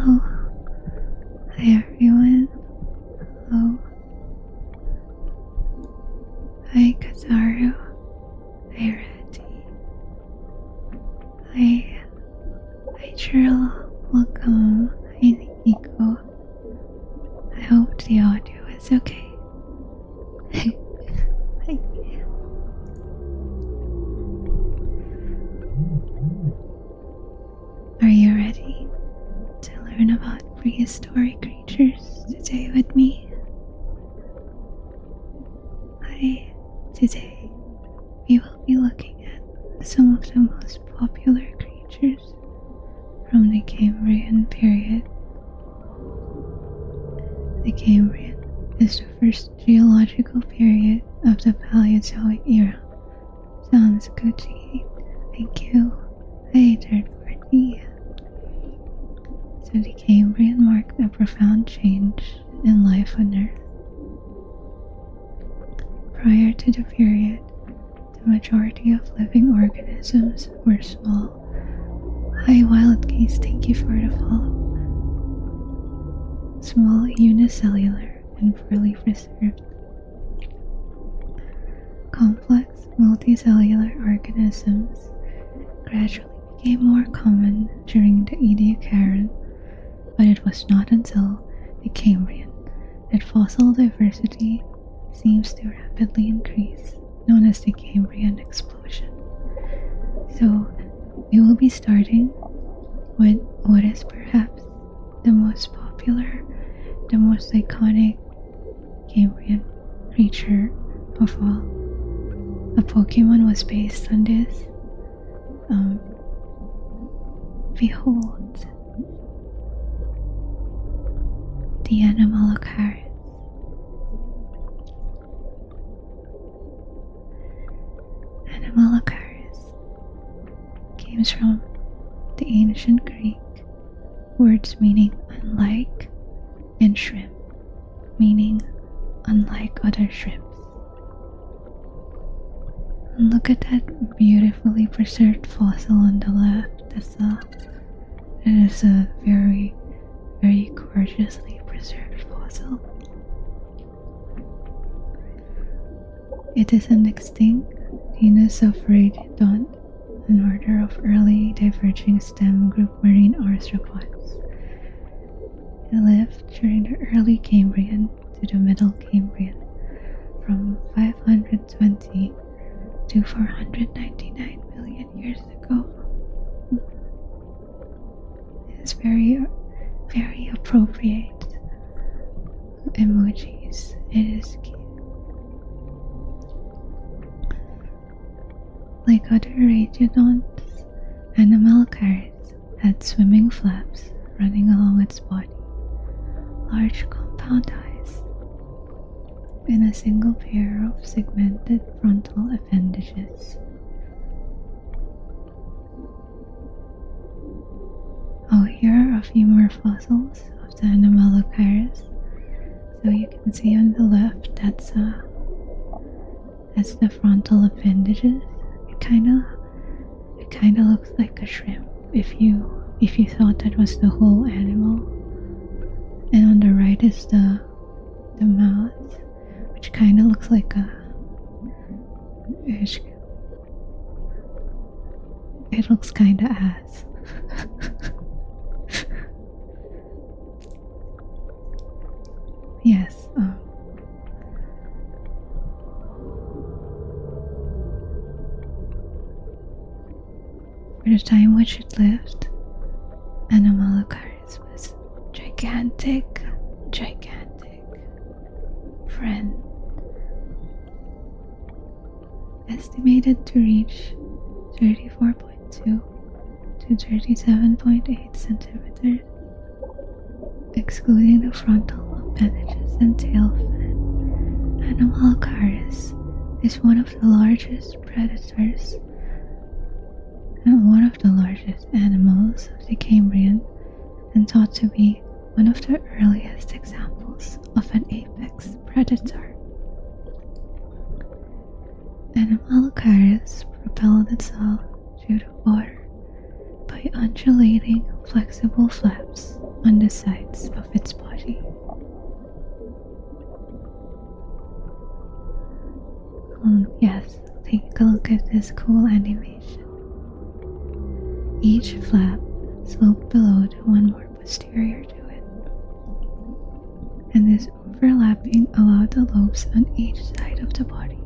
Hello. Hi everyone. Hello. Hi Kazaru. Hi Reddy. Hi Trill. Welcome. Hi Nico. I hope the audio is okay. Hi. Are you ready to learn about prehistoric creatures today with me? Hi. Today we will be looking at some of the most popular creatures from the Cambrian period. The Cambrian is the first geological period of the Paleozoic era. Sounds good to eat. Thank you. Hey, third party. So the Cambrian marked a profound change in life on Earth. Prior to the period, the majority of living organisms were small. Hi Wildgeese, thank you for the follow. Small, unicellular, and poorly preserved. Complex, multicellular organisms gradually became more common during the Ediacaran, but it was not until the Cambrian that fossil diversity seems to rapidly increase, known as the Cambrian explosion. So, we will be starting with what is perhaps the most popular, the most iconic Cambrian creature of all. A Pokemon was based on this. Behold, the anomalocaris. Anomalocaris came from the ancient Greek words meaning unlike and shrimp, meaning unlike other shrimps. And look at that beautifully preserved fossil on the left. It is a very, very gorgeously preserved fossil. It is an extinct genus of Radiodont, an order of early diverging stem group marine arthropods. It lived during the early Cambrian to the middle Cambrian, from 520 to 499 million years ago. It is very, very appropriate emojis. It is cute. Like other radiodonts, anomalocaris had swimming flaps running along its body, large compound eyes, and a single pair of segmented frontal appendages. Oh, here are a few more fossils of the anomalocaris. So you can see on the left, that's the frontal appendages. It kind of looks like a shrimp if you thought that was the whole animal. And on the right is the mouth, which kind of looks like it looks kind of ass. Yes. For the time which it lived, anomalocaris was gigantic friend. Estimated to reach 34.2 to 37.8 centimeters, excluding the frontal appendages and tail fin. Anomalocaris is one of the largest predators and one of the largest animals of the Cambrian, and thought to be one of the earliest examples of an apex predator. Anomalocaris propelled itself through the water by undulating flexible flaps on the sides of its body. Yes, take a look at this cool animation. Each flap sloped below to one more posterior to it, and this overlapping allowed the lobes on each side of the body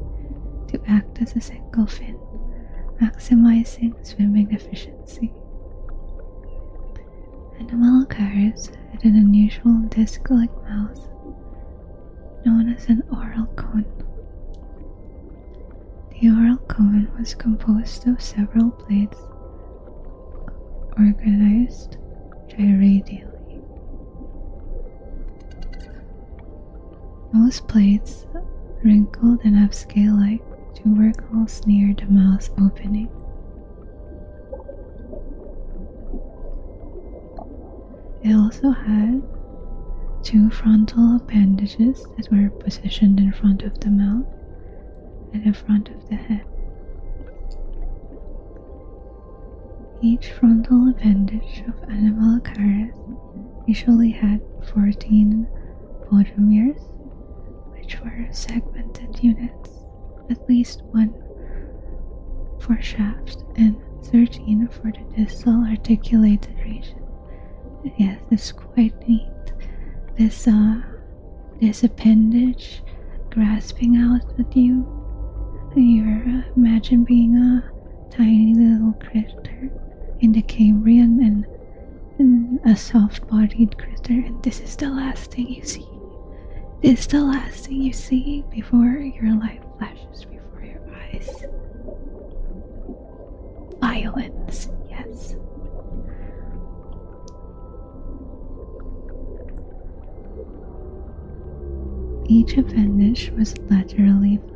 to act as a single fin, maximizing swimming efficiency. Anomalocaris had an unusual disc-like mouth known as an oral cone. The oral cone was composed of several plates organized gyradially. Most plates wrinkled and have scale-like tubercles near the mouth opening. It also had two frontal appendages that were positioned in front of the mouth and in front of the head. Each frontal appendage of anomalocaris usually had 14 photomeres, which were segmented units, at least one for shaft and 13 for the distal articulated region. Yes, it's quite neat. This appendage grasping out at you. Imagine being a tiny little critter in the Cambrian and a soft-bodied critter, and this is the last thing you see. This is the last thing you see before your life flashes before your eyes. Violence, yes. Each appendage was laterally flat.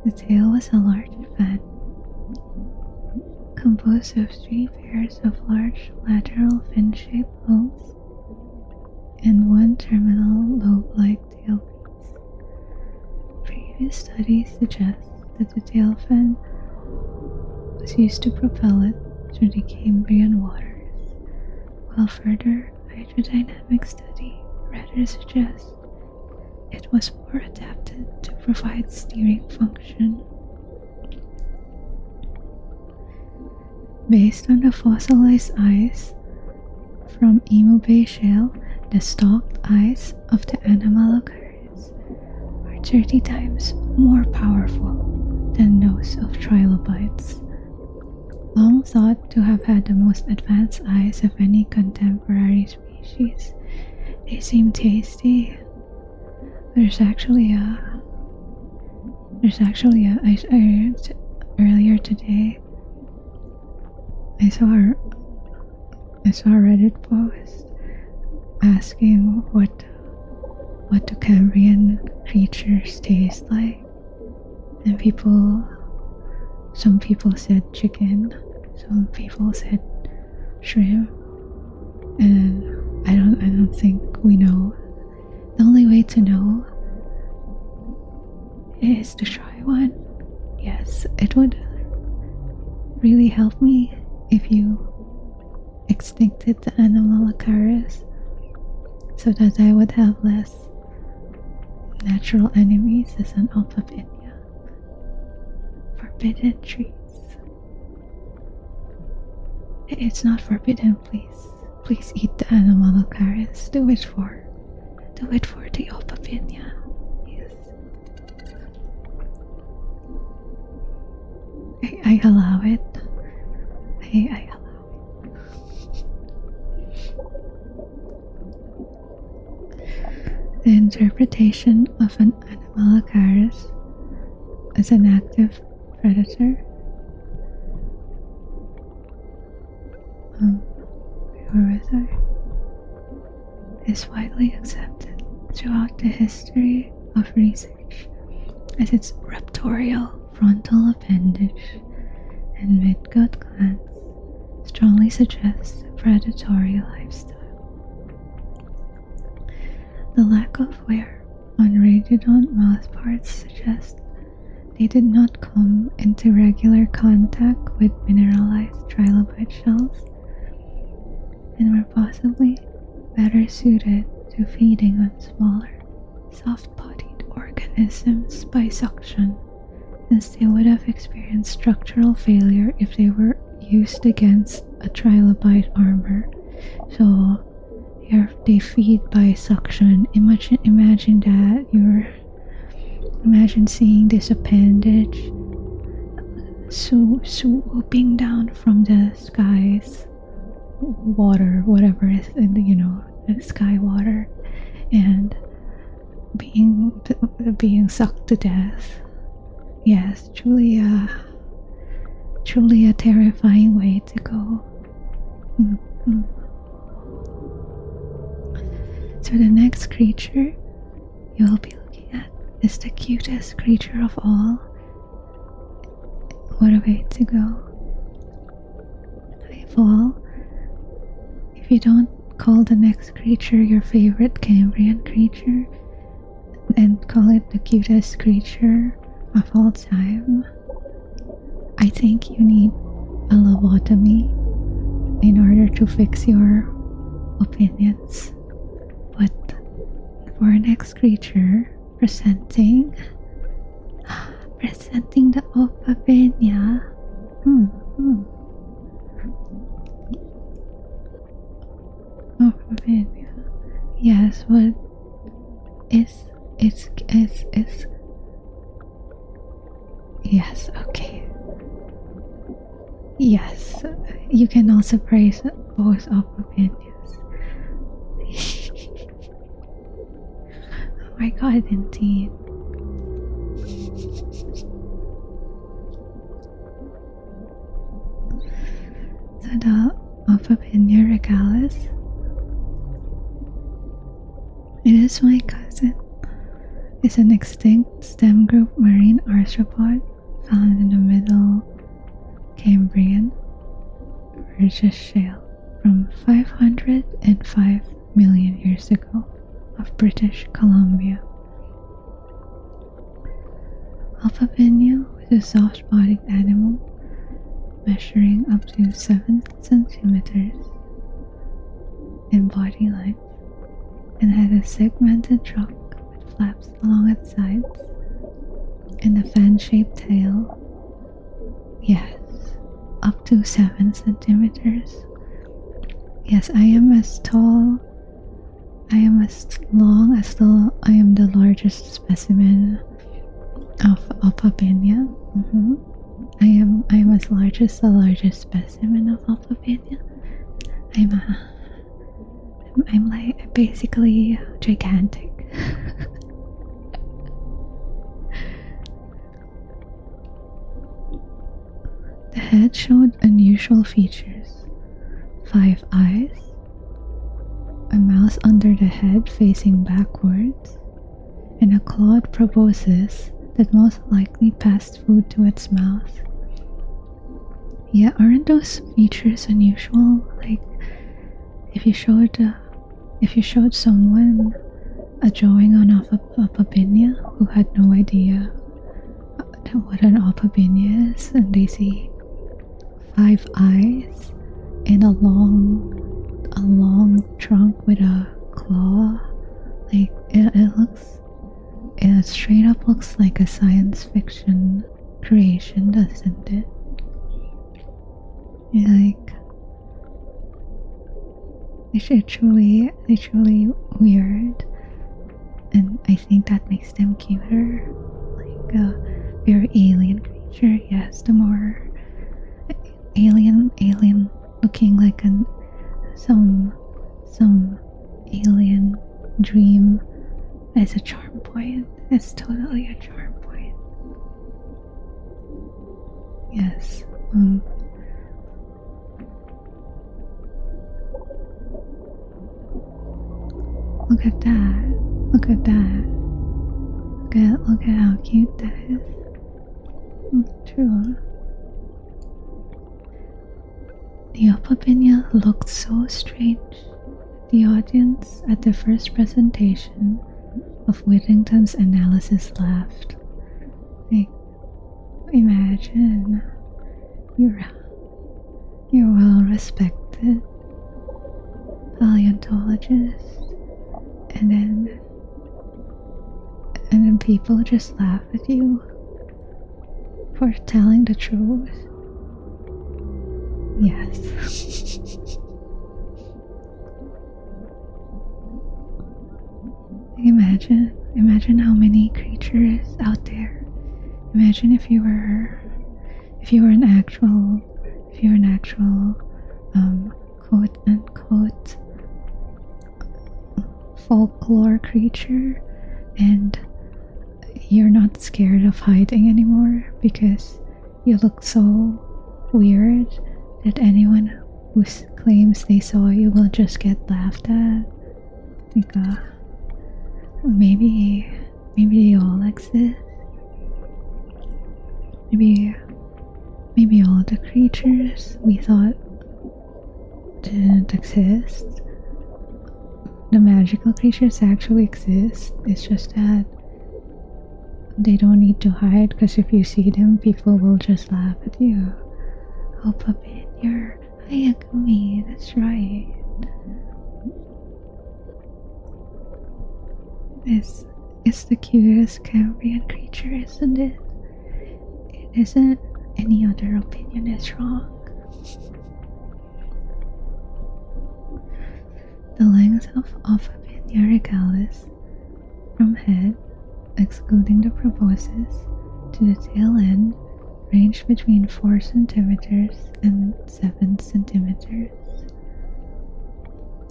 The tail was a large fan, composed of 3 pairs of large lateral fin-shaped lobes and one terminal lobe-like tailpiece. Previous studies suggest that the tail fin was used to propel it through the Cambrian waters, while further hydrodynamic study rather suggests it was more adapted to provide steering function. Based on the fossilized eyes from Emu Bay Shale, the stalked eyes of the anomalocaris are 30 times more powerful than those of trilobites. Long thought to have had the most advanced eyes of any contemporary species, they seem tasty. Earlier today, I saw a Reddit post asking what do Cambrian creatures taste like, and some people said chicken, some people said shrimp, and I don't think we know. The only way to know is to try one. Yes, it would really help me if you extincted the anomalocaris so that I would have less natural enemies as an opabinia. Forbidden treats. It's not forbidden, please. Please eat the anomalocaris. Do it for the opabinia. Yes. I allow it. I allow it. The interpretation of an anomalocaris as an active predator is widely accepted throughout the history of research, as its raptorial frontal appendage and midgut glands strongly suggest a predatory lifestyle. The lack of wear on radiodont mouthparts suggests they did not come into regular contact with mineralized trilobite shells, and were possibly better suited to feeding on smaller, soft-bodied organisms by suction, since they would have experienced structural failure if they were used against a trilobite armor. So here they feed by suction. Imagine that imagine seeing this appendage swooping down from the skies, water, whatever is in the sky water, and being sucked to death. Yes, truly a terrifying way to go. Mm-hmm. So the next creature you will be looking at is the cutest creature of all. What a way to go. Of all, if you don't call the next creature your favorite Cambrian creature and call it the cutest creature of all time, I think you need a lobotomy in order to fix your opinions. But for our next creature, presenting the opabinia. Opabinia. Yes, but it's yes, okay. Yes, you can also praise both opinions. Oh my god, indeed. So the opabinia regalis, it is my cousin. It's an extinct stem group marine arthropod found in the middle Cambrian Burgess Shale from 505 million years ago of British Columbia. Opabinia was a soft-bodied animal measuring up to 7 centimeters in body length and had a segmented trunk with flaps along its sides and a fan-shaped tail. Yes, up to 7 centimeters. Yes, I am as tall, I am as long as I am the largest specimen of opabinia. I am as large as the largest specimen of opabinia. I'm like basically gigantic. The head showed unusual features: 5 eyes, a mouth under the head facing backwards, and a clawed proboscis that most likely passed food to its mouth. Yeah, aren't those features unusual? Like, if you showed someone a drawing on opabinia who had no idea what an opabinia is, and they see 5 eyes and a long trunk with a claw, like it straight up looks like a science fiction creation, doesn't it? Like, it's truly weird, and I think that makes them cuter, like a very alien creature. Yes, the more alien looking, like some alien dream as a charm point. It's totally a charm point. Yes. Look at that. Look at that. Look at how cute that is. True. The opabinia looked so strange. The audience at the first presentation of Whittington's analysis laughed. Like, imagine, you're well respected, paleontologist, and then people just laugh at you for telling the truth. Yes. Imagine how many creatures out there. Imagine if you were an actual quote unquote folklore creature, and you're not scared of hiding anymore because you look so weird that anyone who claims they saw you will just get laughed at. Like, maybe they all exist. Maybe all the creatures we thought didn't exist. The magical creatures actually exist. It's just that they don't need to hide, because if you see them, people will just laugh at you. Opabinia, Ayagumi, that's right. It's the cutest Cambrian creature, isn't it? It isn't. Any other opinion is wrong. The length of opabinia regalis from head, excluding the proboscis, to the tail end ranged between 4 centimeters and 7 centimeters.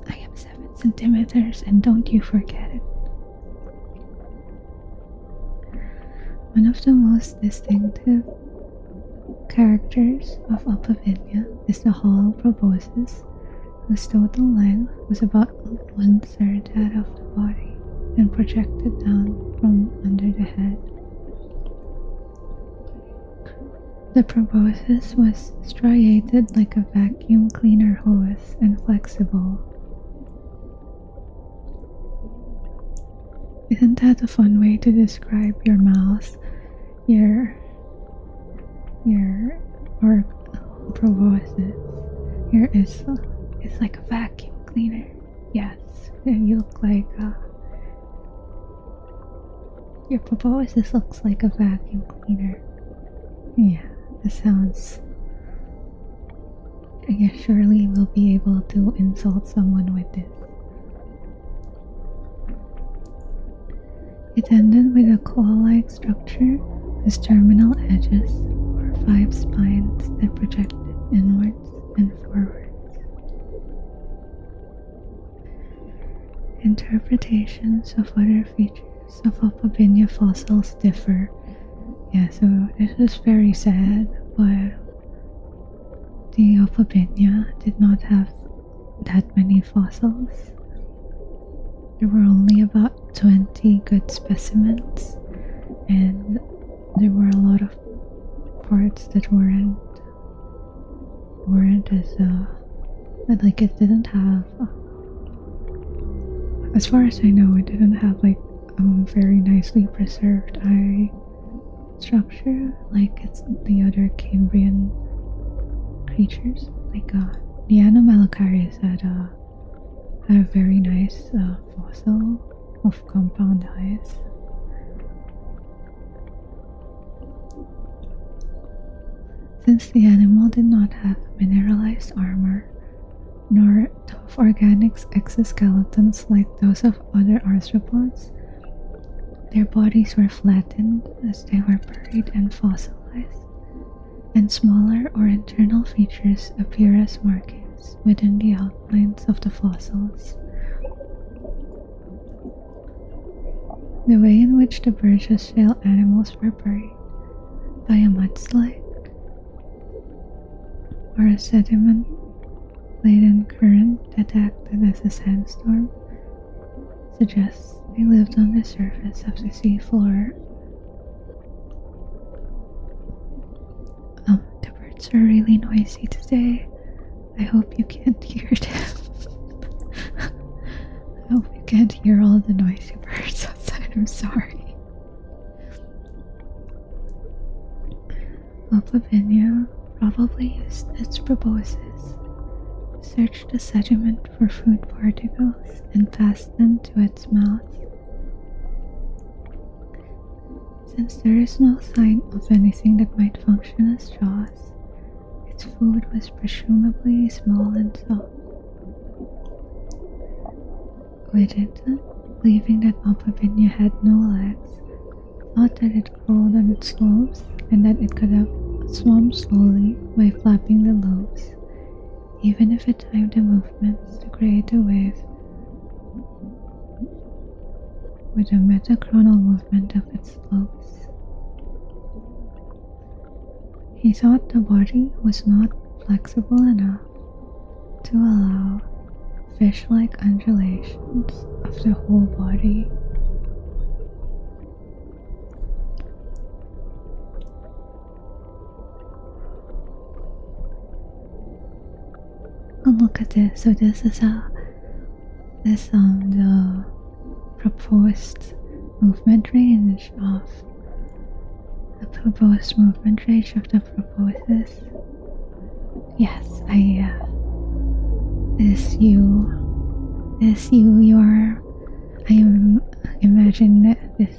I am 7 centimeters, and don't you forget it. One of the most distinctive characters of opabinia is the hollow proboscis, whose total length was about 1/3 that of the body and projected down from under the head. The proboscis was striated like a vacuum cleaner hose and flexible. Isn't that a fun way to describe your mouth? Or proboscis. It's like a vacuum cleaner. Yes, and you look like your proboscis looks like a vacuum cleaner. Yeah, that sounds. I guess surely we'll be able to insult someone with this. It ended with a claw-like structure whose terminal edges were 5 spines that projected inwards and forwards. Interpretations of other features of opabinia fossils differ. Yeah, so this is very sad, but the opabinia did not have that many fossils. There were only about 20 good specimens, and there were a lot of parts that weren't as like it didn't have, as far as I know, it didn't have like very nicely preserved eye structure like it's the other Cambrian creatures. Like the anomalocaris had a very nice fossil of compound eyes. Since the animal did not have mineralized armor, nor tough organic exoskeletons like those of other arthropods, their bodies were flattened as they were buried and fossilized, and smaller or internal features appear as markings within the outlines of the fossils. The way in which the Burgess shale animals were buried, by a mudslide or a sediment-laden current that acted as a sandstorm, suggests they lived on the surface of the seafloor. The birds are really noisy today. I hope you can't hear them. I hope you can't hear all the noisy birds outside. I'm sorry. Opabinia probably used its proboscis to searched the sediment for food particles and passed them to its mouth. Since there is no sign of anything that might function as jaws, its food was presumably small and soft. Whittington, believing that opabinia had no legs, thought that it crawled on its lobes and that it could have swum slowly by flapping the lobes, even if it timed the movements to create a wave with the metachronal movement of its lobes. He thought the body was not flexible enough to allow fish-like undulations of the whole body. Oh, look at this. So this is the proposed movement range of the proposes. Yes, I imagine this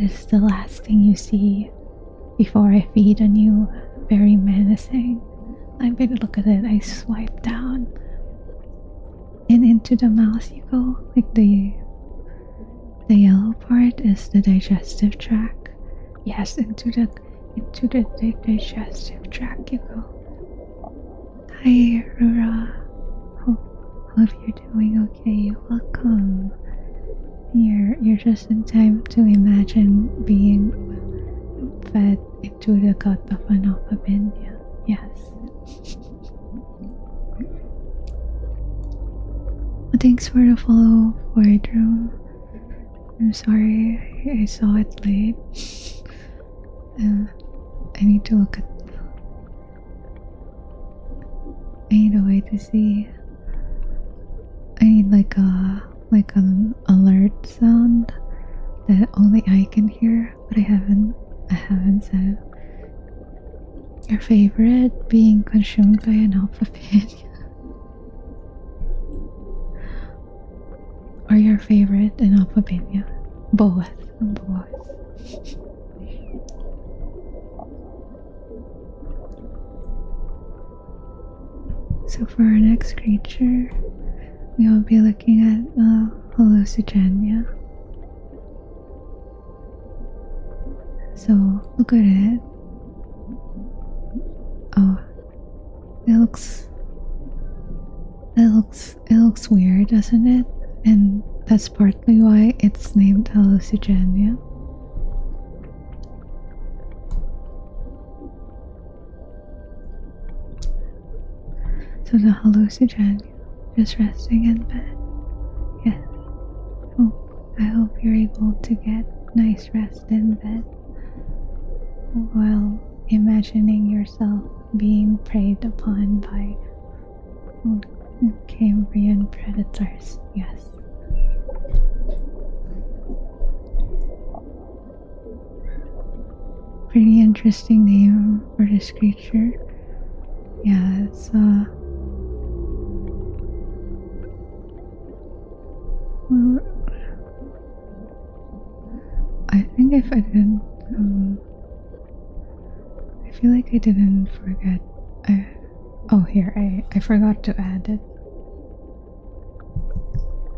is the last thing you see before I feed on you. Very menacing. I better look at it. I swipe down and into the mouth you go. Like the yellow part is the digestive tract. Yes, into the digestive tract you go. Hi, Rura. Hope you're doing okay. Welcome. You're just in time to imagine being fed into the gut of an opabinia. Yes. Thanks for the follow, Void Room. I'm sorry I saw it late. I need to look at. I need a way to see. I need like an alert sound that only I can hear, but I haven't said. Your favorite being consumed by an opabinia. Or your favorite an opabinia? Both. So for our next creature, we will be looking at hallucigenia. So look at it. Oh, it looks weird, doesn't it? And that's partly why it's named hallucigenia. So the hallucigenia, just resting in bed. Yes. I hope you're able to get nice rest in bed while imagining yourself being preyed upon by cambrian predators. Yes. Pretty interesting name for this creature. Yeah, it's I think if I didn't I feel like I didn't forget. Oh, here, I forgot to add it.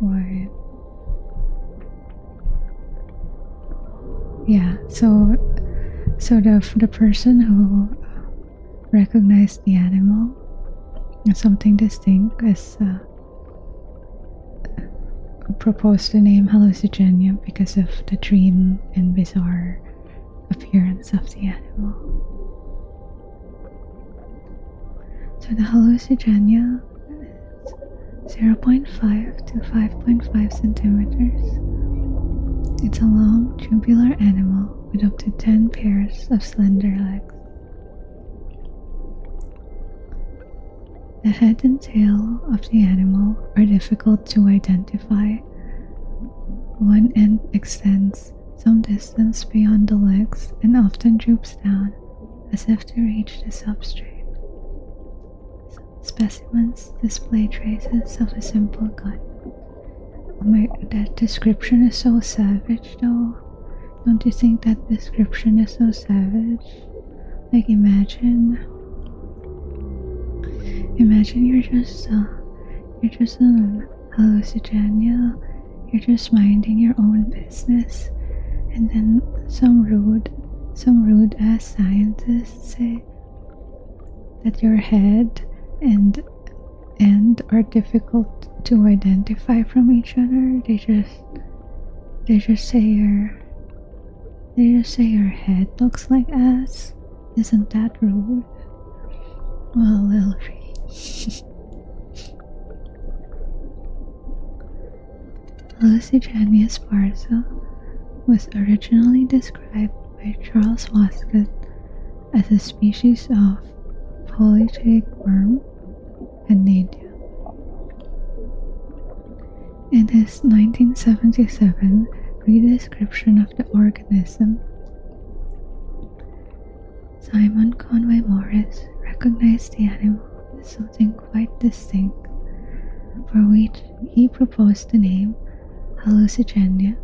Why? Yeah, so the person who recognized the animal as something distinct is proposed the name hallucigenia because of the dream and bizarre appearance of the animal. So the hallucigenia is 0.5 to 5.5 centimeters. It's a long tubular animal with up to 10 pairs of slender legs. The head and tail of the animal are difficult to identify. One end extends some distance beyond the legs and often droops down as if to reach the substrate. Specimens display traces of a simple gut. Oh my, that description is so savage though. Don't you think that description is so savage? Like imagine you're just hallucigenia, you're just minding your own business, and then some rude ass scientists say that your head and are difficult to identify from each other. They just say your head looks like ass. Isn't that rude? Well, Lil Hallucigenia sparsa was originally described by Charles Wascott as a species of polychaete worm and nadia. In his 1977 redescription of the organism, Simon Conway Morris recognized the animal as something quite distinct, for which he proposed the name hallucigenia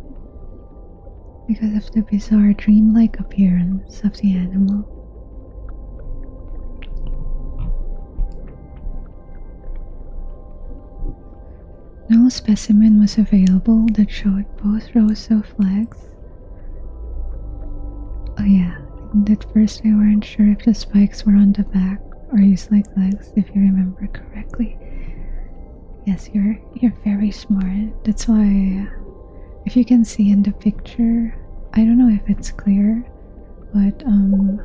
because of the bizarre dreamlike appearance of the animal. No specimen was available that showed both rows of legs. Oh yeah, and at first I weren't sure if the spikes were on the back or used like legs, if you remember correctly. Yes, you're very smart. That's why, if you can see in the picture, I don't know if it's clear, but I don't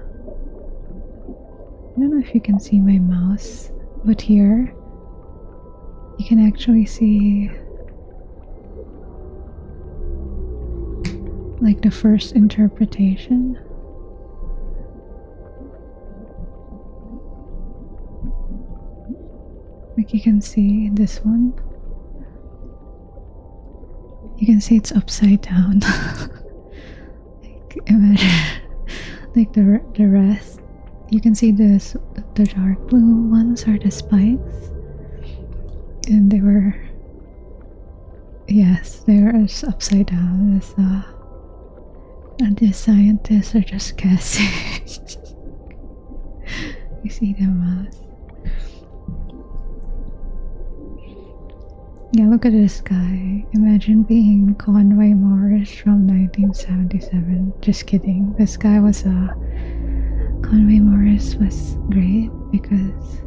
know if you can see my mouse, but here you can actually see like the first interpretation. Like you can see in this one, you can see it's upside down. Like imagine, like the rest, you can see this, the dark blue ones are the spikes, and they were, yes, they were upside down. And the scientists are just guessing. You see the mouse. Yeah, look at this guy. Imagine being Conway Morris from 1977. Just kidding. This guy was Conway Morris was great because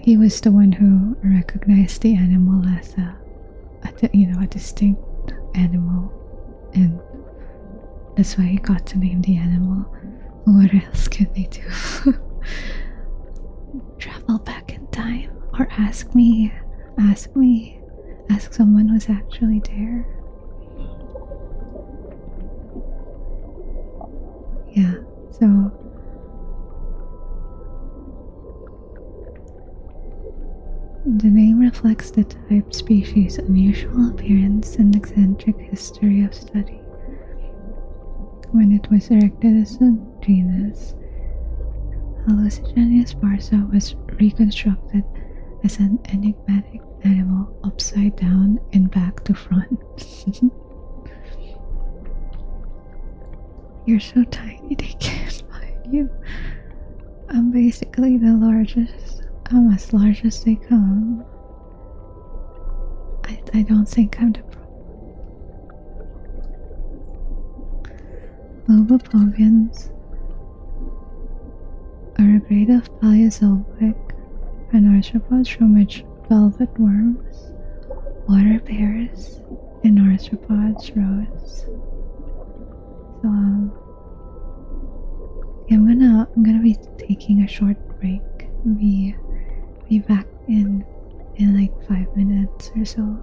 he was the one who recognized the animal as a distinct animal, and that's why he got to name the animal. What else can they do? Travel back in time, or ask someone who's actually there. Yeah, so the name reflects the type, species, unusual appearance, and eccentric history of study. When it was erected as a genus, Hallucigenia sparsa was reconstructed as an enigmatic animal upside down and back to front. You're so tiny they can't find you. I'm basically the largest. I'm as large as they come. I don't think I'm the problem. Lobopovians are a grade of Paleozoic arthropods from which velvet worms, water bears, and arthropods rose. So I'm gonna be taking a short break. Be back in like 5 minutes or so.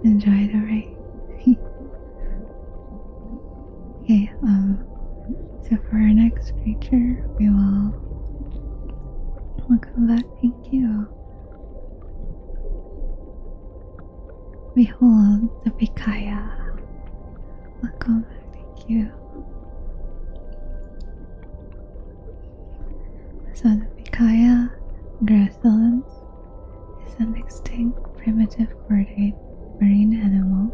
Enjoy the rain. Okay, so for our next creature, we'll come back. Thank you. Behold the pikaia. Welcome back. Thank you. So the pikaia gracilis is an extinct primitive chordate marine animal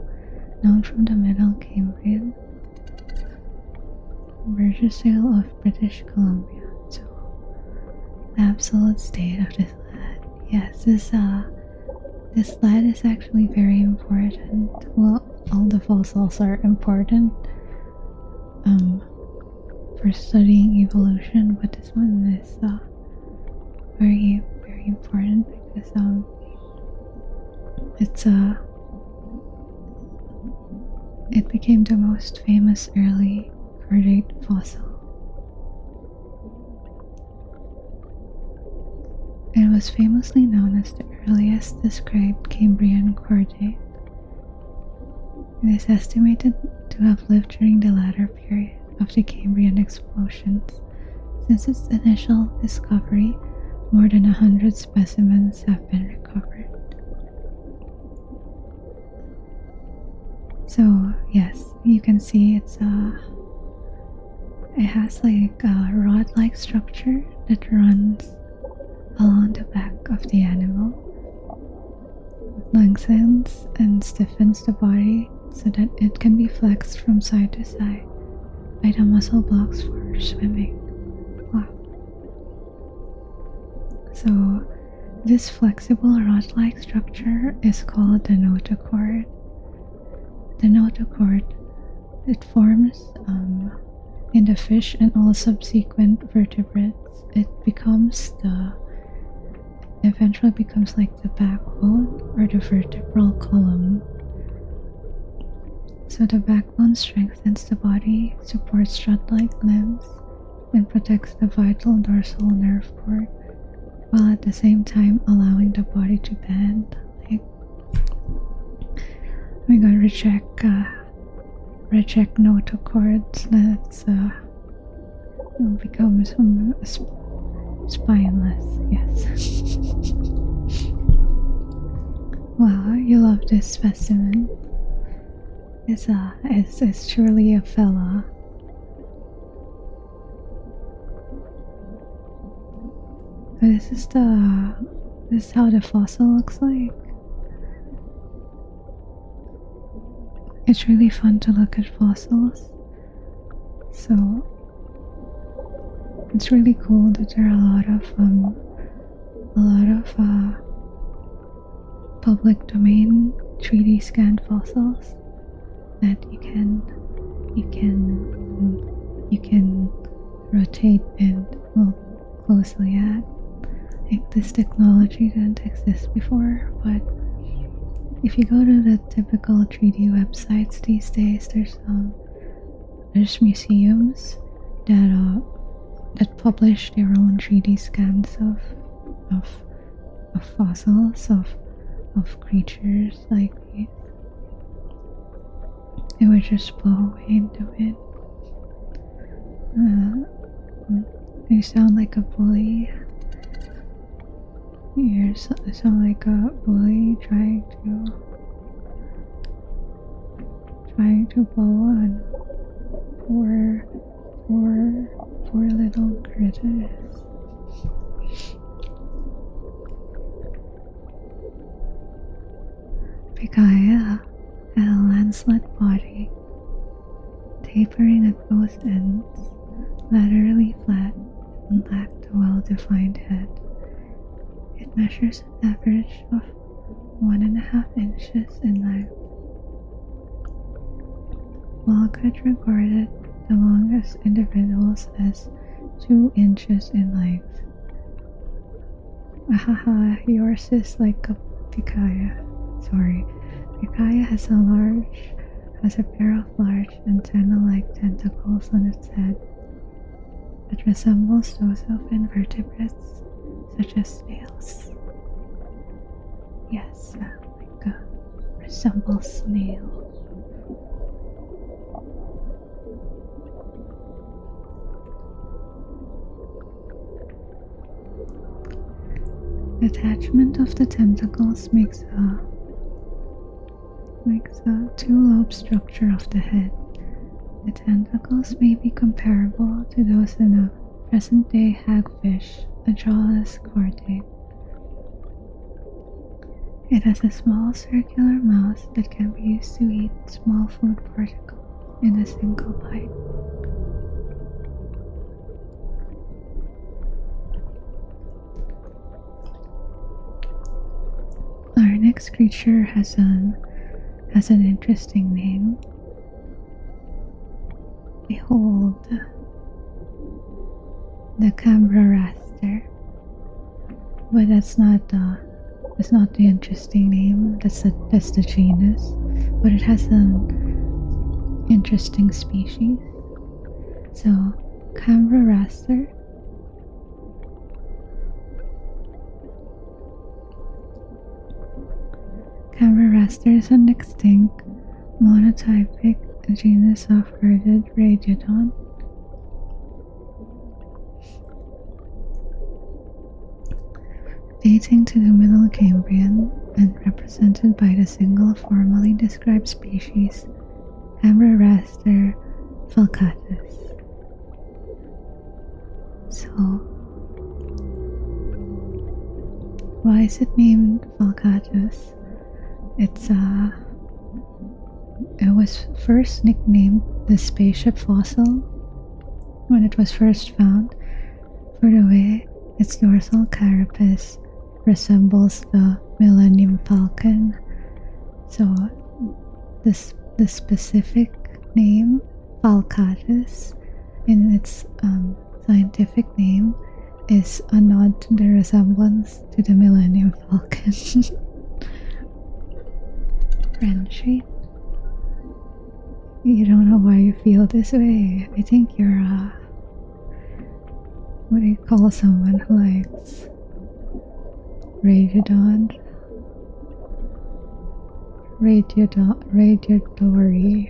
known from the Middle Cambrian, Burgessale of British Columbia. So the absolute state of this land. Yes, this land is actually very important. Well, all the fossils are important for studying evolution, but this one is very, very important because it became the most famous early chordate fossil. It was famously known as the earliest described Cambrian chordate. It is estimated to have lived during the latter period of the Cambrian explosions. Since its initial discovery, more than 100 specimens have been recovered. So yes, you can see it has like a rod-like structure that runs along the back of the animal. It lengthens and stiffens the body so that it can be flexed from side to side by the muscle blocks for swimming. Wow. So this flexible rod-like structure is called the notochord. The notochord, it forms in the fish and all subsequent vertebrates. It eventually becomes like the backbone or the vertebral column. So the backbone strengthens the body, supports rod-like limbs, and protects the vital dorsal nerve cord, while at the same time allowing the body to bend. Like, we gotta reject notochords. That's becomes spineless. Yes. Wow, you love this specimen. It's truly a fella. This is how the fossil looks like. It's really fun to look at fossils. So it's really cool that there are a lot of public domain 3D scanned fossils that you can rotate and look closely at. Like, this technology didn't exist before, but if you go to the typical 3D websites these days, there's museums that publish their own 3D scans of fossils of creatures like these. It would just blow away in the wind. You sound like a bully. You sound like a bully trying to blow on poor little critters. Pikaia had a lancelet body, tapering at both ends, laterally flat, and lacked a well-defined head. It measures an average of 1.5 inches in length. Walcott recorded the longest individuals as 2 inches in length. Ahaha, yours is like a pikaia. Sorry. Pikaia has a pair of large antenna-like tentacles on its head that resembles those of invertebrates such as snails. Yes, like a resembles snail. Attachment of the tentacles makes a two-lobe structure of the head. The tentacles may be comparable to those in a present-day hagfish, a jawless chordate. It has a small circular mouth that can be used to eat small food particles in a single bite. Our next creature has an interesting name. Behold, the cambrian, but that's not the interesting name. That's the genus, but it has an interesting species. So, cambrian. Cambrian is an extinct monotypic genus of herded radiodon. Dating to the Middle Cambrian and represented by the single formally described species Cambrian falcatus. So, why is it named falcatus? It was first nicknamed the spaceship fossil when it was first found for the way its dorsal carapace resembles the Millennium Falcon. So the specific name falcatus in its scientific name is a nod to the resemblance to the Millennium Falcon. Friendship. You don't know why you feel this way. I think you're what do you call someone who likes radiodon? Radiodory.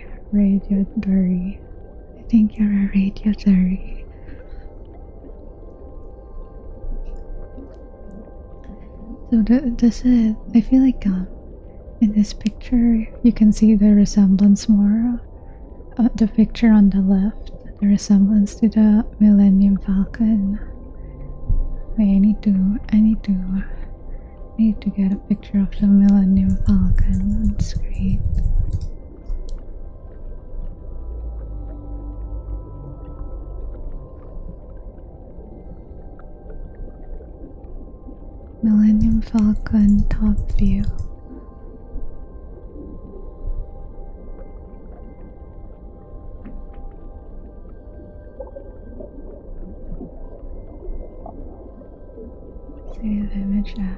I think you're a radiodory. So this is, I feel like in this picture you can see the resemblance more. The picture on the left, the resemblance to the Millennium Falcon. Wait, I need to get a picture of the Millennium Falcon on screen. Millennium Falcon top view. Save image as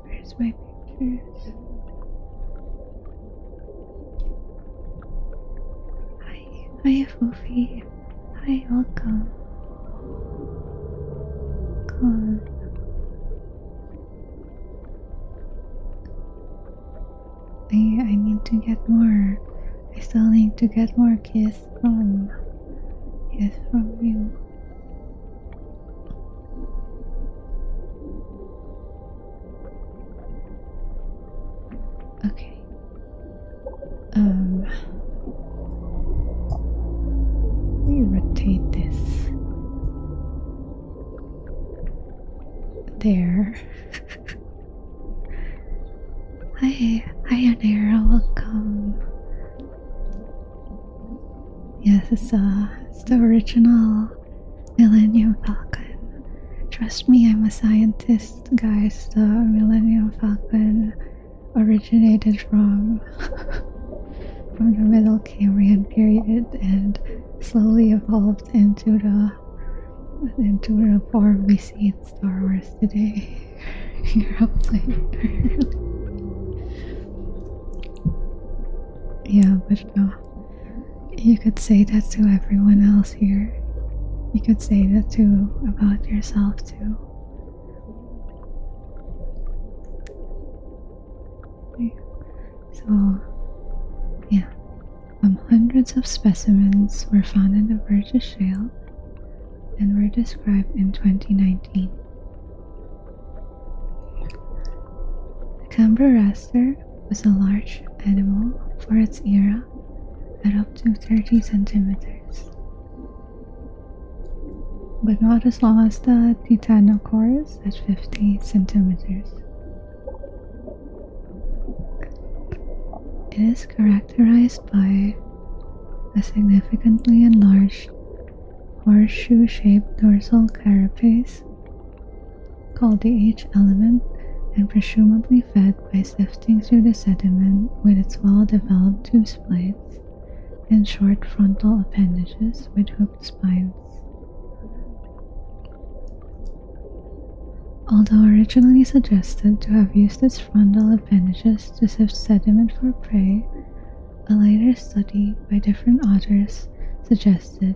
where's my pictures? Hi Foofy. Hi, welcome. Come. I need to get more. I still need to get more kiss from you. Okay. Let me rotate this. There. Hi Adara, welcome. Yes, it's the original Millennium Falcon. Trust me, I'm a scientist, guys. The Millennium Falcon originated from the Middle Cambrian period and slowly evolved into the form we see in Star Wars today. You're a player. Yeah, but no. You could say that to everyone else here. You could say that too about yourself too. So, yeah, hundreds of specimens were found in the Burgess Shale and were described in 2019. The cambrian was a large animal for its era at up to 30 centimeters, but not as long as the titanosaurus at 50 centimeters. It is characterized by a significantly enlarged horseshoe-shaped dorsal carapace called the H-element and presumably fed by sifting through the sediment with its well-developed tooth plates and short frontal appendages with hooked spines. Although originally suggested to have used its frontal appendages to sift sediment for prey, a later study by different authors suggested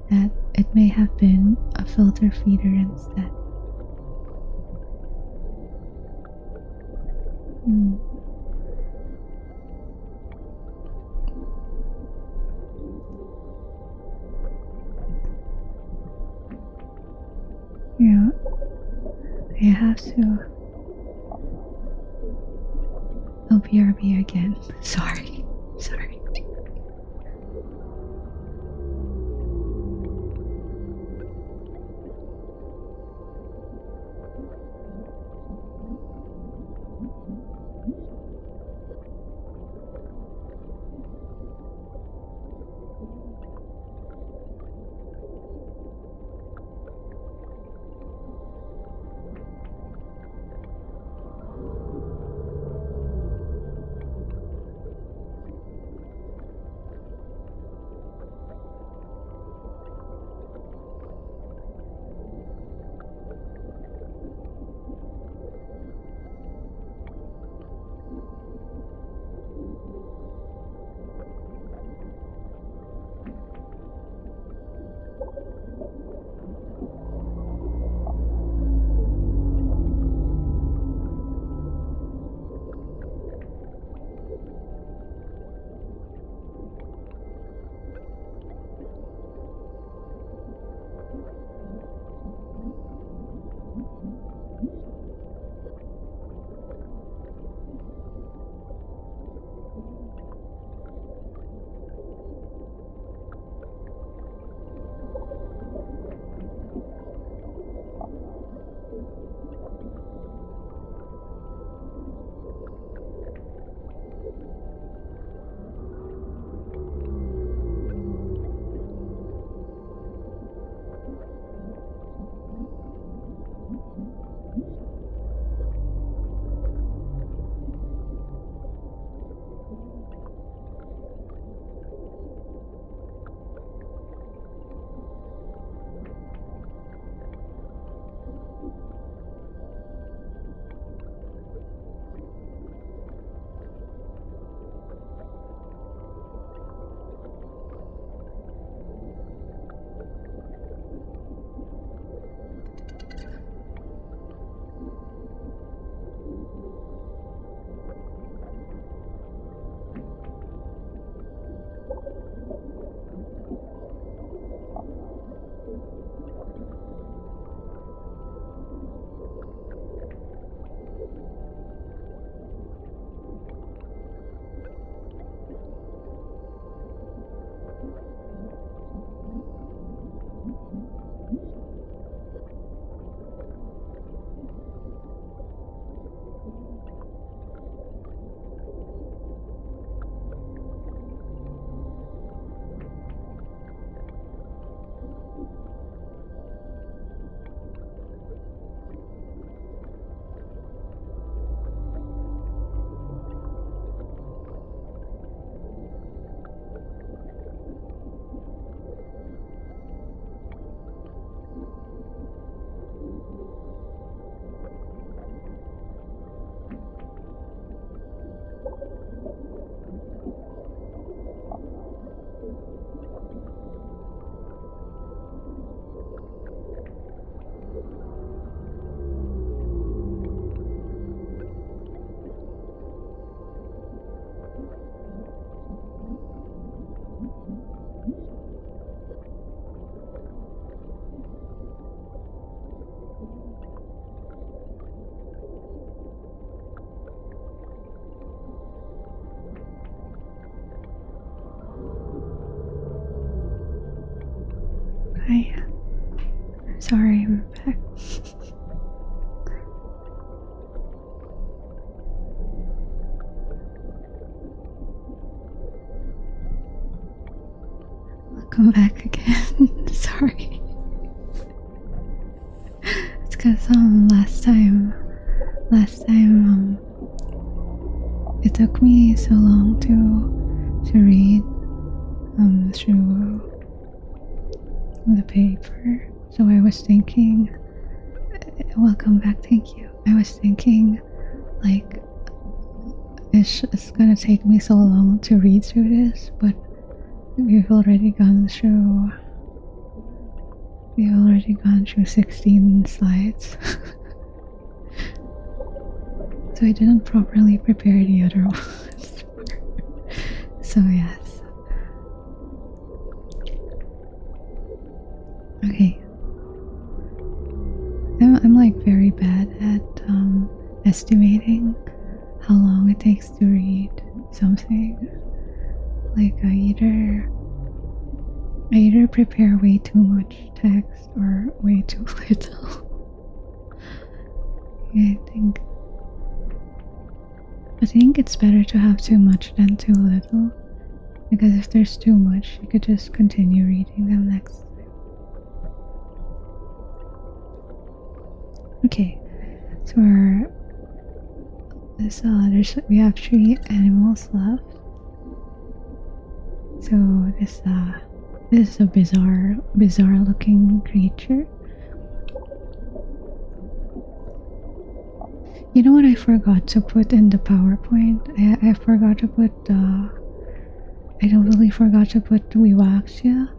that it may have been a filter feeder instead. Yeah, I have to. Oh, BRB again. Sorry. Sorry. Sorry, we're back. Welcome back again. Sorry. It's because last time it took me so long to read through the paper. So I was thinking, welcome back, thank you. I was thinking, like, it's gonna take me so long to read through this, but we've already gone through 16 slides. So I didn't properly prepare the other ones. So yes. Okay. I'm like very bad at estimating how long it takes to read something. Like I either prepare way too much text or way too little. Yeah, I think it's better to have too much than too little, because if there's too much, you could just continue reading them next time. Okay, so we have 3 animals left. So this is a bizarre looking creature. You know what I forgot to put in the PowerPoint? I forgot to put I totally forgot to put Vivaxia.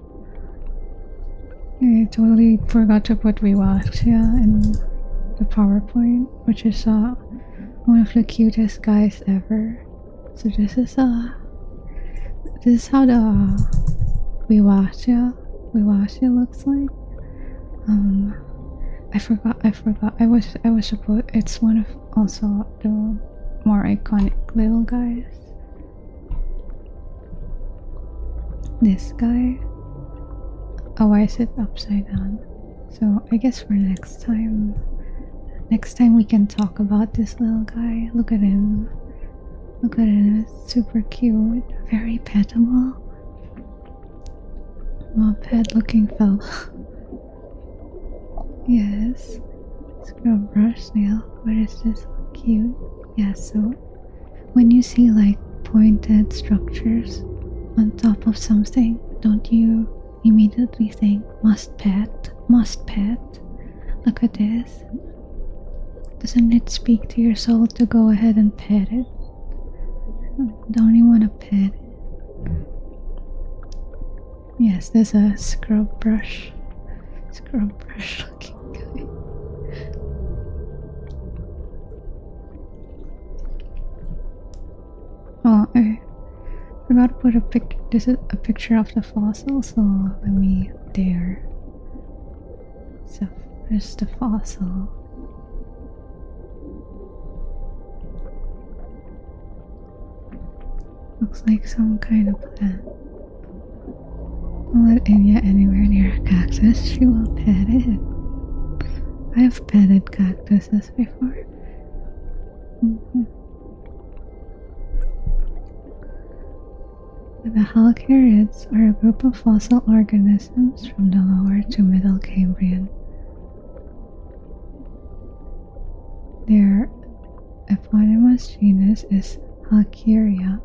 I totally forgot to put Vivaxia in the PowerPoint, which is one of the cutest guys ever. So this is how the Vivaxia looks like. I forgot. I was supposed. It's one of also the more iconic little guys. This guy. Oh, why is it upside down? So I guess for next time we can talk about this little guy. Look at him. Look at him. It's super cute. Very petable. Pet looking fellow. Yes. Scrub brush nail. What is this? Cute. Yeah, so when you see like pointed structures on top of something, don't you immediately think must pet? Must pet? Look at this. Doesn't it speak to your soul to go ahead and pet it? Don't you want to pet it? Yes, there's a scrub brush looking guy. Oh, I forgot to put a picture. This is a picture of the fossil, so let me there. So there's the fossil. Looks like some kind of plant. Don't let Inya anywhere near a cactus, she will pet it. I've petted cactuses before. The halocarids are a group of fossil organisms from the lower to middle Cambrian. Their eponymous genus is Halocarea,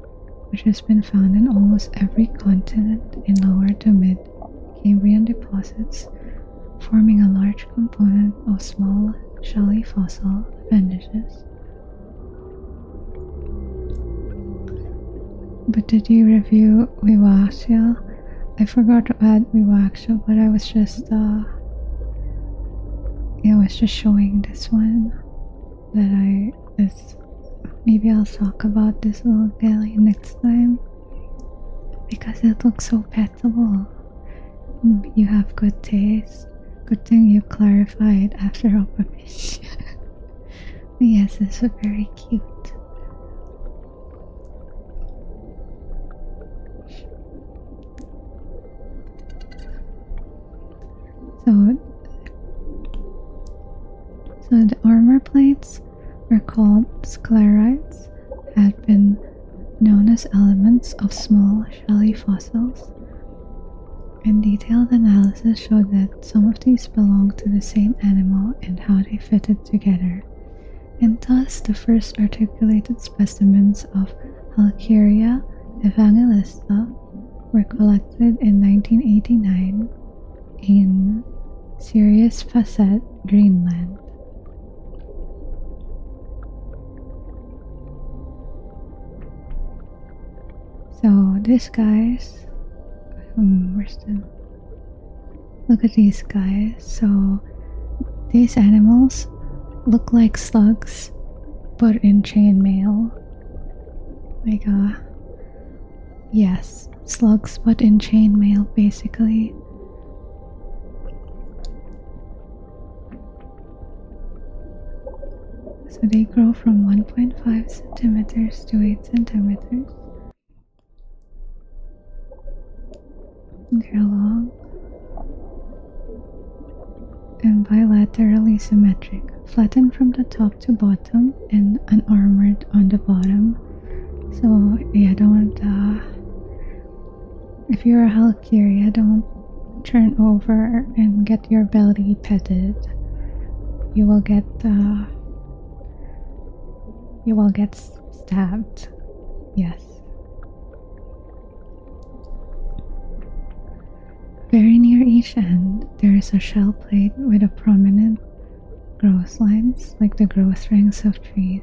which has been found in almost every continent in lower to mid Cambrian deposits, forming a large component of small, shelly fossil appendages. But did you review Vivaxia? I forgot to add Vivaxia, but I was just showing this one that maybe I'll talk about this little guy next time because it looks so petable. You have good taste. Good thing you clarified after opabinia. Yes, it's very cute. So So the armor plates were called sclerites, had been known as elements of small shelly fossils, and detailed analysis showed that some of these belonged to the same animal and how they fitted together, and thus the first articulated specimens of Halkieria evangelista were collected in 1989 in Sirius Facet, Greenland. So these guys, look at these guys. So these animals look like slugs, but in chainmail. Like yes, slugs, but in chainmail, basically. So they grow from 1.5 centimeters to 8 centimeters. They're long and bilaterally symmetric, flattened from the top to bottom and unarmored on the bottom. So yeah, don't if you're a Halkieria, don't turn over and get your belly petted. You will get stabbed. Yes. Very near each end, there is a shell plate with a prominent growth lines, like the growth rings of trees.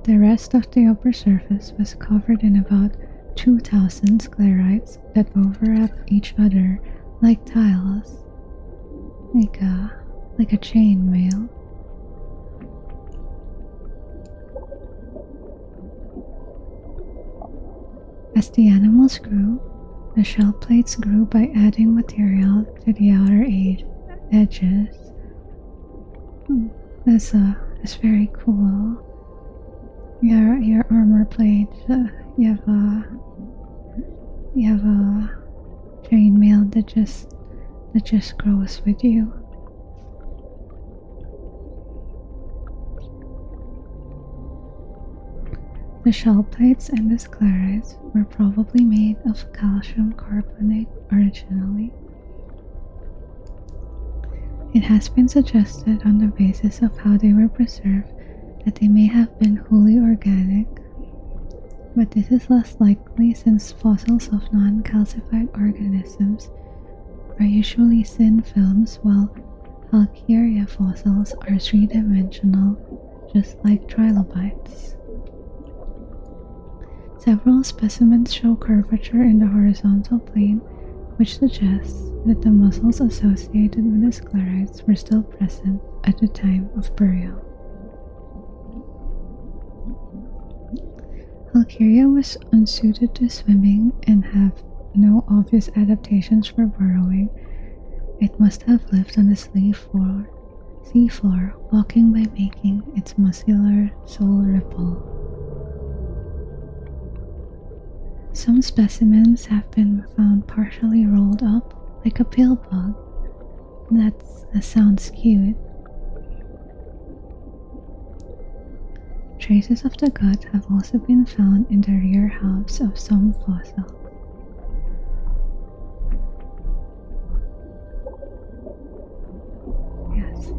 The rest of the upper surface was covered in about 2,000 sclerites that overlap each other like tiles, like a chain mail. As the animals grew, the shell plates grew by adding material to the outer edges. That's very cool. Your armor plate, you have a chainmail that just grows with you. The shell plates and the sclerites were probably made of calcium carbonate originally. It has been suggested on the basis of how they were preserved that they may have been wholly organic, but this is less likely since fossils of non-calcified organisms are usually thin films while Halkieria fossils are three-dimensional, just like trilobites. Several specimens show curvature in the horizontal plane, which suggests that the muscles associated with the sclerites were still present at the time of burial. Halkieria was unsuited to swimming and have no obvious adaptations for burrowing. It must have lived on the seafloor, walking by making its muscular sole ripple. Some specimens have been found partially rolled up like a pill bug. That sounds cute. Traces of the gut have also been found in the rear halves of some fossils. Yes,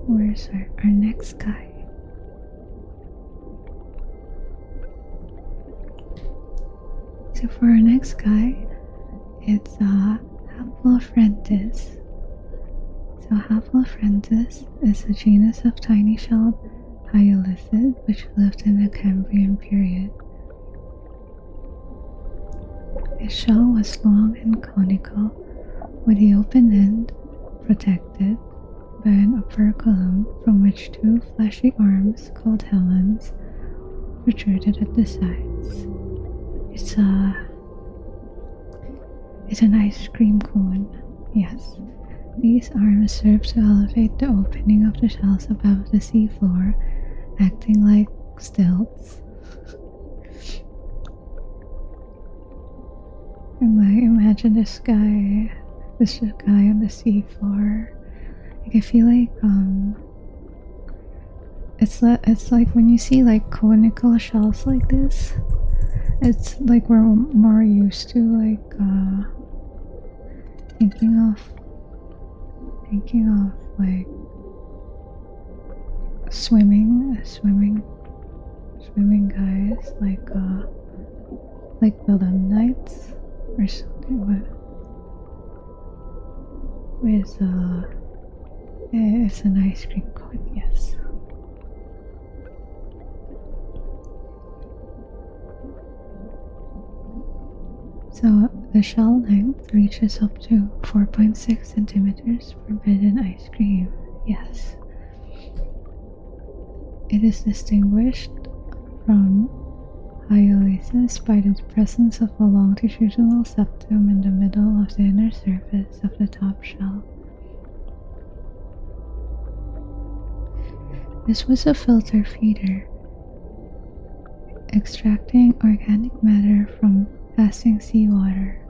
where's our next guy? So for our next guy, it's Haplophrenitis. So Haplophrenitis is a genus of tiny-shelled hyolithid which lived in the Cambrian period. Its shell was long and conical, with the open end protected by an operculum from which two fleshy arms called helens protruded at the sides. It's an ice cream cone, yes. These arms serve to elevate the opening of the shells above the seafloor, acting like stilts. And like, imagine this guy on the seafloor. Like, I feel like it's like when you see like conical shells like this, it's like we're more used to like thinking of like swimming guys like belemnites or something, but it's an ice cream cone, yes. So the shell length reaches up to 4.6 centimeters for forbidden ice cream, yes. It is distinguished from Hyolaces by the presence of a longitudinal septum in the middle of the inner surface of the top shell. This was a filter feeder, extracting organic matter from passing seawater.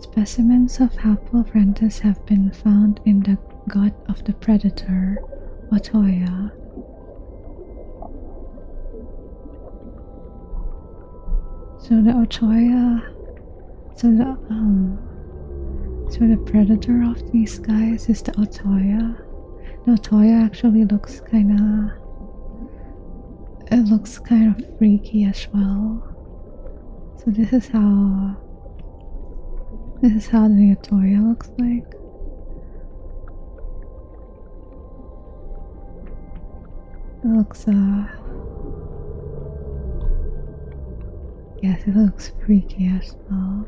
Specimens of Haplophrentus have been found in the gut of the predator, Otoya. So the Otoya, so the predator of these guys is the Otoya. The Otoya actually looks kind of freaky as well. So this is how the Otoya looks like. It looks yes, it looks freaky as well.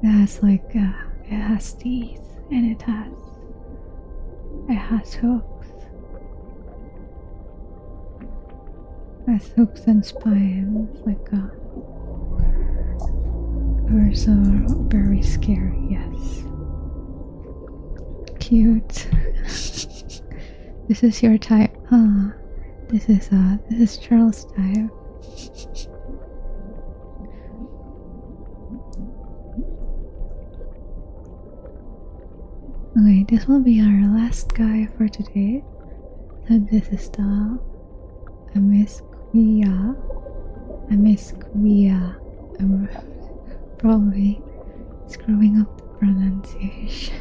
It has like it has teeth and it has hooks. It has hooks and spines, like so very scary, yes. Cute. This is your type, huh? This is Charles' type. Okay, this will be our last guy for today. So this is the Amisquia. I'm probably screwing up the pronunciation.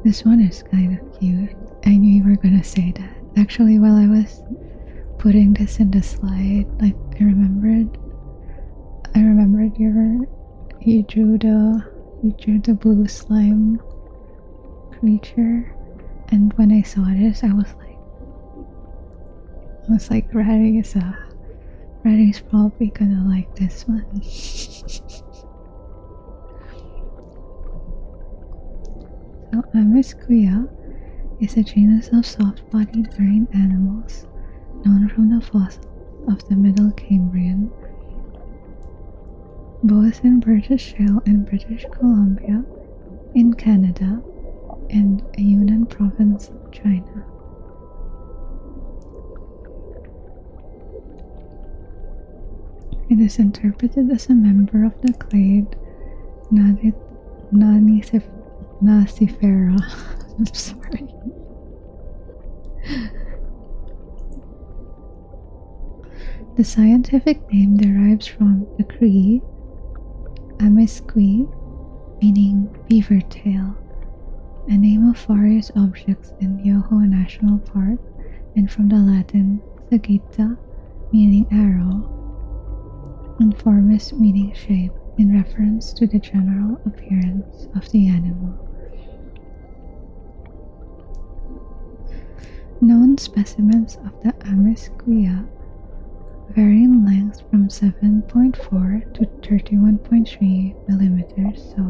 This one is kind of cute. I knew you were gonna say that. Actually, while I was putting this in the slide, like I remembered you drew the blue slime creature, and when I saw this, I was like, Raddy's probably gonna like this one. So Amisquia is a genus of soft-bodied marine animals known from the fossils of the Middle Cambrian, both in British Shale in British Columbia, in Canada, and Yunnan province of China. It is interpreted as a member of the clade Nacifera. I'm sorry. The scientific name derives from the Cree Amisqui, meaning beaver tail, a name of various objects in Yoho National Park, and from the Latin sagitta, meaning arrow, and formis, meaning shape, in reference to the general appearance of the animal. Known specimens of the Amisquia vary in length from 7.4 to 31.3 millimeters, so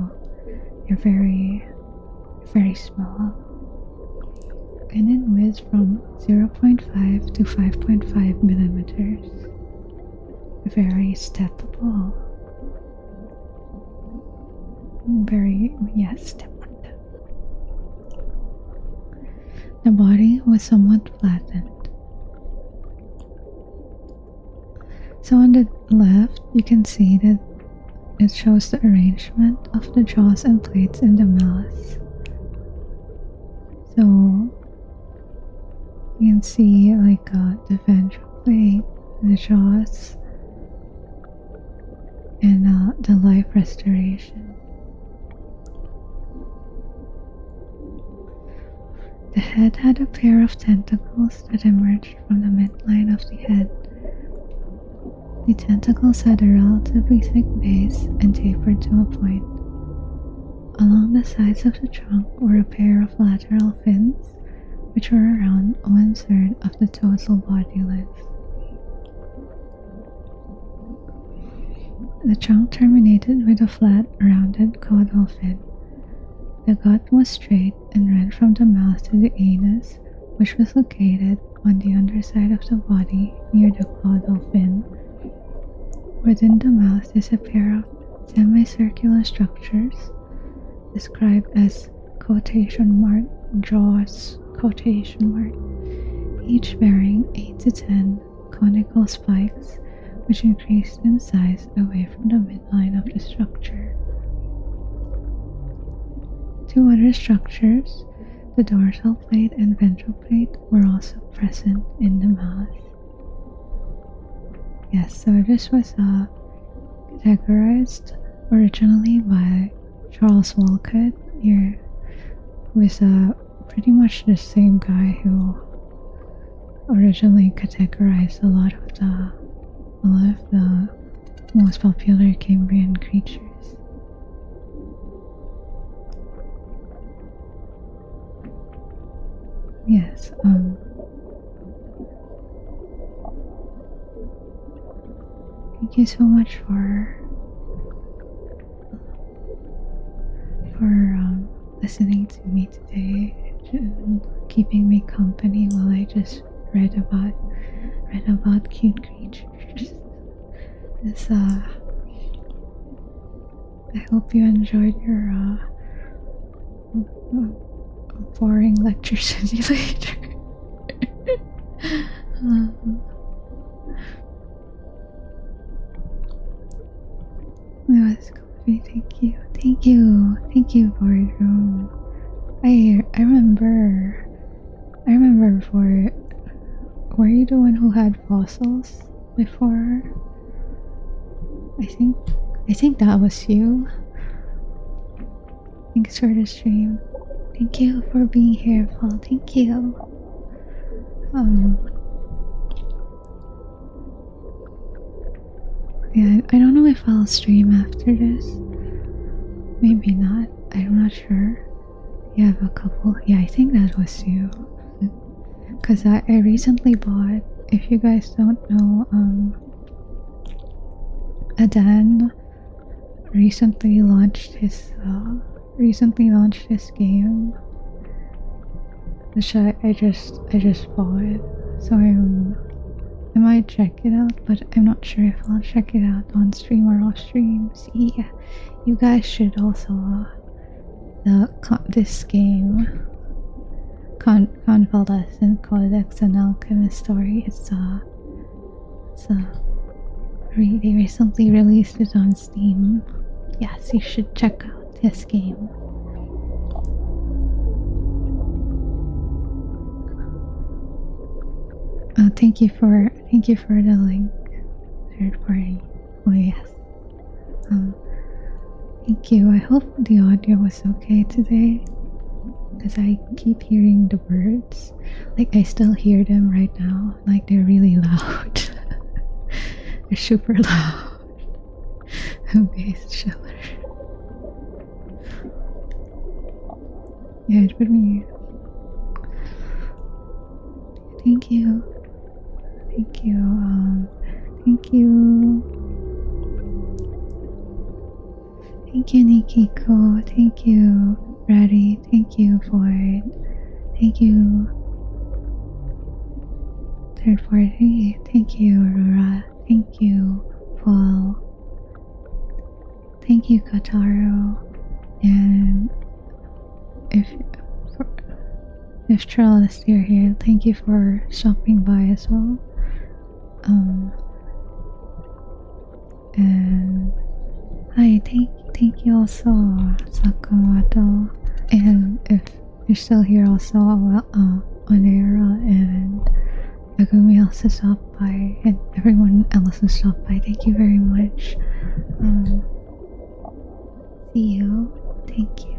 they're very small, and in width from 0.5 to 5.5 millimeters. Very steppable. very, yes, step on them. The body was somewhat flattened. So on the left, you can see that it shows the arrangement of the jaws and plates in the mouth. So you can see like the ventral plate, the jaws, and the life restoration. The head had a pair of tentacles that emerged from the midline of the head. The tentacles had a relatively thick base and tapered to a point. Along the sides of the trunk were a pair of lateral fins, which were around 1/3 of the total body length. The trunk terminated with a flat, rounded caudal fin. The gut was straight and ran from the mouth to the anus, which was located on the underside of the body near the caudal fin. Within the mouth is a pair of semicircular structures described as jaws, each bearing 8 to 10 conical spikes, which increased in size away from the midline of the structure. 2 other structures, the dorsal plate and ventral plate, were also present in the mouth. Yes, so this was categorized originally by Charles Walcott, who is pretty much the same guy who originally categorized a lot of the most popular Cambrian creatures. Yes, thank you so much for listening to me today and keeping me company while I just read about cute creatures. It's I hope you enjoyed your boring lecture simulator. It was coffee. Thank you, boardroom. I remember before. Were you the one who had fossils before? I think that was you. Thanks for the stream. Thank you for being here, Paul. Thank you. Yeah, I don't know if I'll stream after this. Maybe not. I'm not sure. You have a couple. Yeah, I think that was you. Because I recently bought, if you guys don't know, Adan recently launched his game, which I just bought. So I might check it out, but I'm not sure if I'll check it out on stream or off stream. See, you guys should also this game, Convalescent Codex and Alchemist Story. They recently released it on Steam. Yes, you should check out this game. Thank you for the link. Third party. Oh yes. Thank you. I hope the audio was okay today, because I keep hearing the birds. Like I still hear them right now. Like they're really loud. They're super loud. Bass chiller. Yeah, it would be. Thank you. Thank you. Thank you. Thank you, Nikiko. Thank you, Reddy. Thank you, Void. Thank you, Third Party. Thank you, Aurora. Thank you, Paul. Thank you, Kataro. And if Charlotte is still here, thank you for stopping by as well. And hi, thank you also, Sakamoto. And if you're still here also, Onera and Megumi also stopped by, and everyone else who stopped by, thank you very much. See you. Thank you.